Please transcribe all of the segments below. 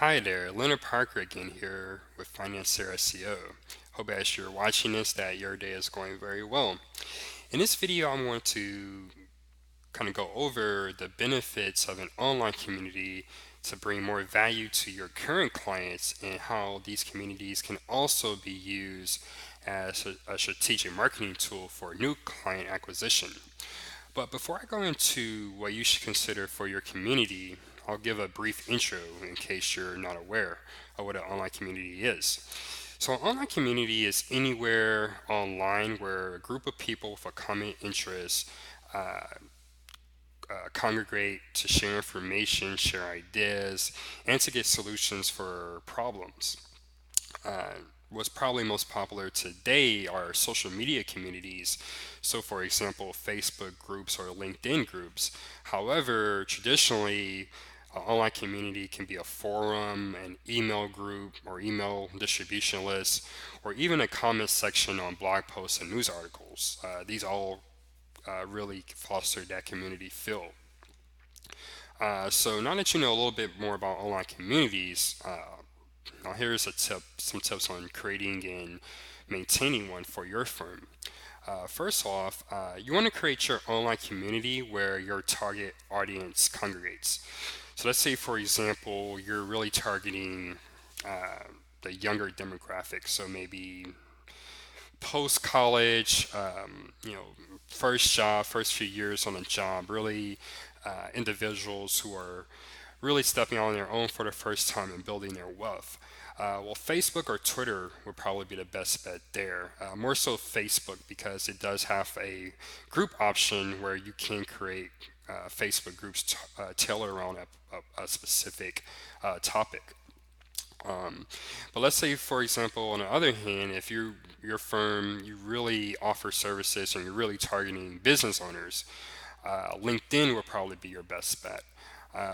Hi there, Leonard Parker again here with Financier SEO. Hope as you're watching this that your day is going very well. In this video, I'm going to kind of go over the benefits of an online community to bring more value to your current clients and how these communities can also be used as a strategic marketing tool for new client acquisition. But before I go into what you should consider for your community, I'll give a brief intro in case you're not aware of what an online community is. So, an online community is anywhere online where a group of people with a common interest uh, congregate to share information, share ideas, and to get solutions for problems. Uh, what's probably most popular today are social media communities. So, for example, Facebook groups or LinkedIn groups. However, traditionally, an online community can be a forum, an email group, or email distribution list, or even a comment section on blog posts and news articles. These all really foster that community feel. So now that you know a little bit more about online communities, now here's some tips on creating and maintaining one for your firm. First off, you want to create your online community where your target audience congregates. So let's say, for example, you're really targeting uh, the younger demographic. So maybe post college, first job, first few years on a job, really individuals who are really stepping on their own for the first time and building their wealth. Well, Facebook or Twitter would probably be the best bet there. More so Facebook because it does have a group option where you can create Facebook groups tailored around a specific topic. But let's say, for example, on the other hand, if your firm you really offer services and you're really targeting business owners, LinkedIn would probably be your best bet.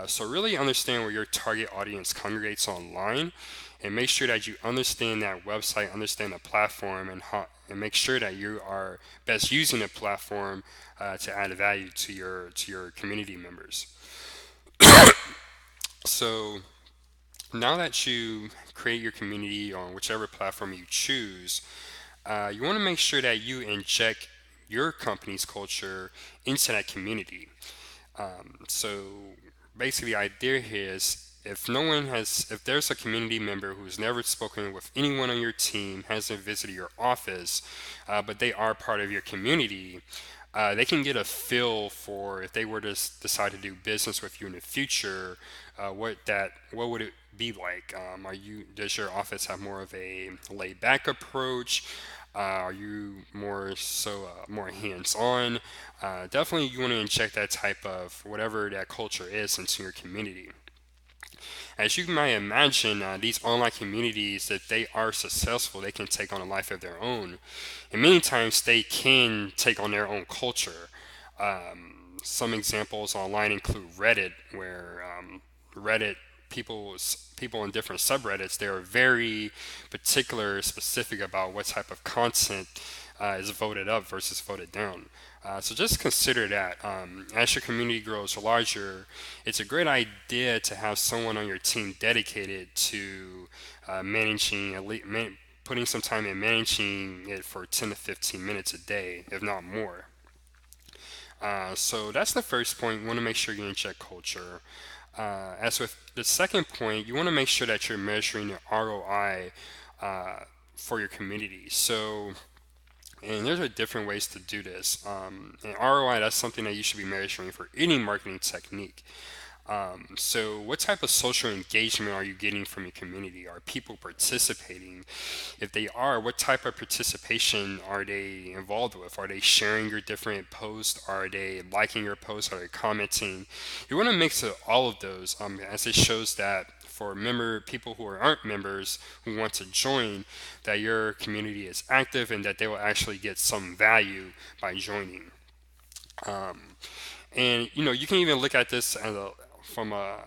So really understand where your target audience congregates online, and make sure that you understand that website, understand the platform, and make sure that you are best using the platform to add value to your community members. So now that you create your community on whichever platform you choose, you want to make sure that you inject your company's culture into that community. So basically, the idea here is if there's a community member who's never spoken with anyone on your team, hasn't visited your office, but they are part of your community, they can get a feel for if they were to decide to do business with you in the future, what would it be like? Does your office have more of a laid back approach? Are you more hands on? Definitely, you want to inject that type of whatever that culture is into your community. As you might imagine, these online communities, if they are successful, they can take on a life of their own. And many times they can take on their own culture. Some examples online include Reddit, where Reddit people in different subreddits they are very particular, specific about what type of content is voted up versus voted down. So just consider that as your community grows larger, it's a great idea to have someone on your team dedicated to managing putting some time in managing it for 10 to 15 minutes a day, if not more. So that's the first point. You want to make sure you inject culture. As with the second point, you want to make sure that you're measuring your ROI for your community. So, and there's a different ways to do this. And ROI, that's something that you should be measuring for any marketing technique. So, what type of social engagement are you getting from your community? Are people participating? If they are, what type of participation are they involved with? Are they sharing your different posts? Are they liking your posts? Are they commenting? You want to mix all of those, as it shows that for people who aren't members who want to join, that your community is active and that they will actually get some value by joining. And you can even look at this from a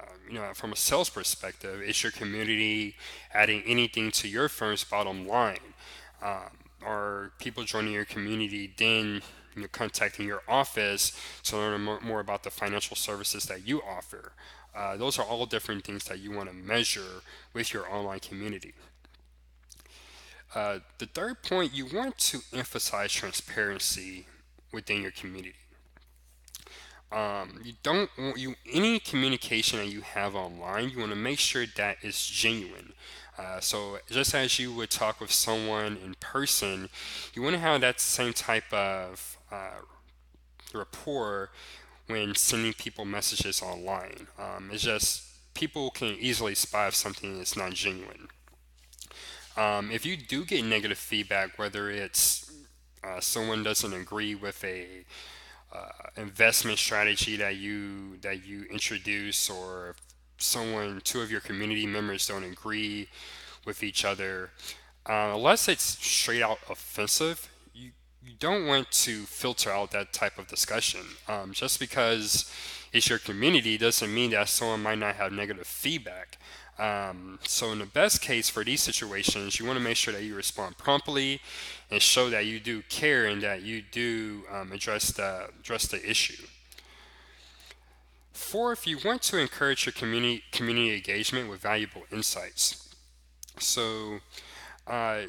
from a sales perspective. Is your community adding anything to your firm's bottom line? Are people joining your community then contacting your office to learn more about the financial services that you offer? Those are all different things that you want to measure with your online community. The third point, you want to emphasize transparency within your community. You don't want you any communication that you have online. You want to make sure that it's genuine. So just as you would talk with someone in person, you want to have that same type of rapport when sending people messages online. It's just people can easily spy if something is not genuine. If you do get negative feedback, whether it's someone doesn't agree with a investment strategy that you introduce, or if two of your community members don't agree with each other, unless it's straight out offensive, you don't want to filter out that type of discussion. Just because it's your community doesn't mean that someone might not have negative feedback. So in the best case for these situations, you want to make sure that you respond promptly and show that you do care and that you do address the issue. Fourth, you want to encourage your community engagement with valuable insights. So uh,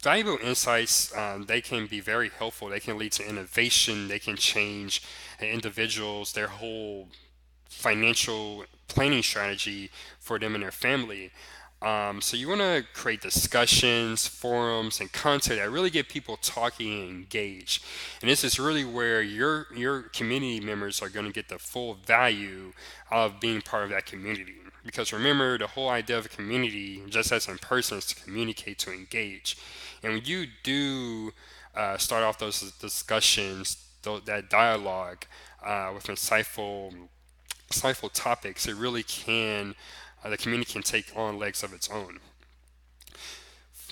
valuable insights, they can be very helpful. They can lead to innovation. They can change individuals, their whole financial planning strategy for them and their family. So you want to create discussions, forums, and content that really get people talking and engaged. And this is really where your community members are going to get the full value of being part of that community. Because remember, the whole idea of a community, just as in person, is to communicate, to engage. And when you do start off those discussions, that dialogue with insightful topics, it really can, the community can take on legs of its own.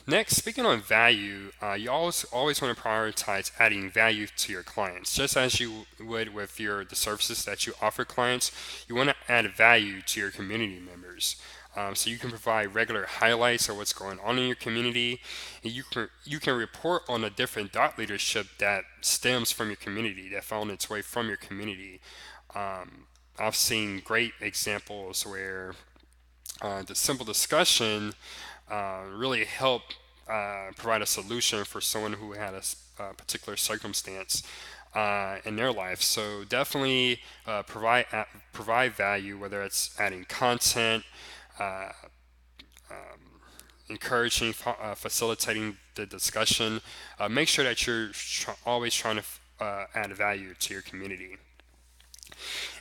Next, speaking on value, you always want to prioritize adding value to your clients. Just as you would with the services that you offer clients, you want to add value to your community members. So you can provide regular highlights of what's going on in your community, and you can report on the different thought leadership that stems from your community, that found its way from your community. I've seen great examples where the simple discussion really helped provide a solution for someone who had a particular circumstance in their life. So definitely provide value, whether it's adding content, uh, encouraging, facilitating the discussion. Make sure that you're always trying to add value to your community.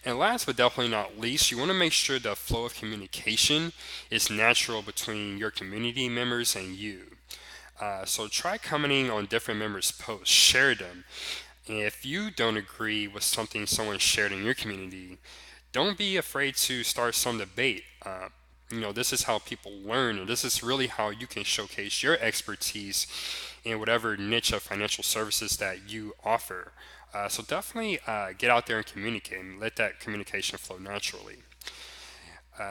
And last but definitely not least, you want to make sure the flow of communication is natural between your community members and you. So try commenting on different members' posts, share them. And if you don't agree with something someone shared in your community, don't be afraid to start some debate. This is how people learn, and this is really how you can showcase your expertise in whatever niche of financial services that you offer. So definitely get out there and communicate and let that communication flow naturally.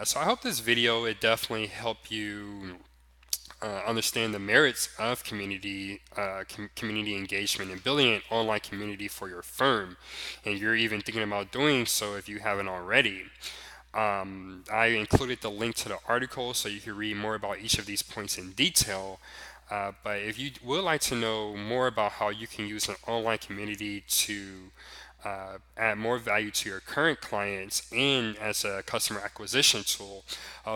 So I hope this video it definitely helped you understand the merits of community engagement and building an online community for your firm, and you're even thinking about doing so if you haven't already. I included the link to the article so you can read more about each of these points in detail. But if you would like to know more about how you can use an online community to add more value to your current clients and as a customer acquisition tool,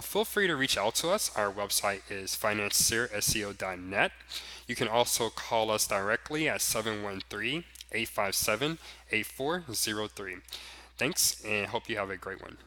feel free to reach out to us. Our website is financierseo.net. You can also call us directly at 713 857 8403. Thanks, and hope you have a great one.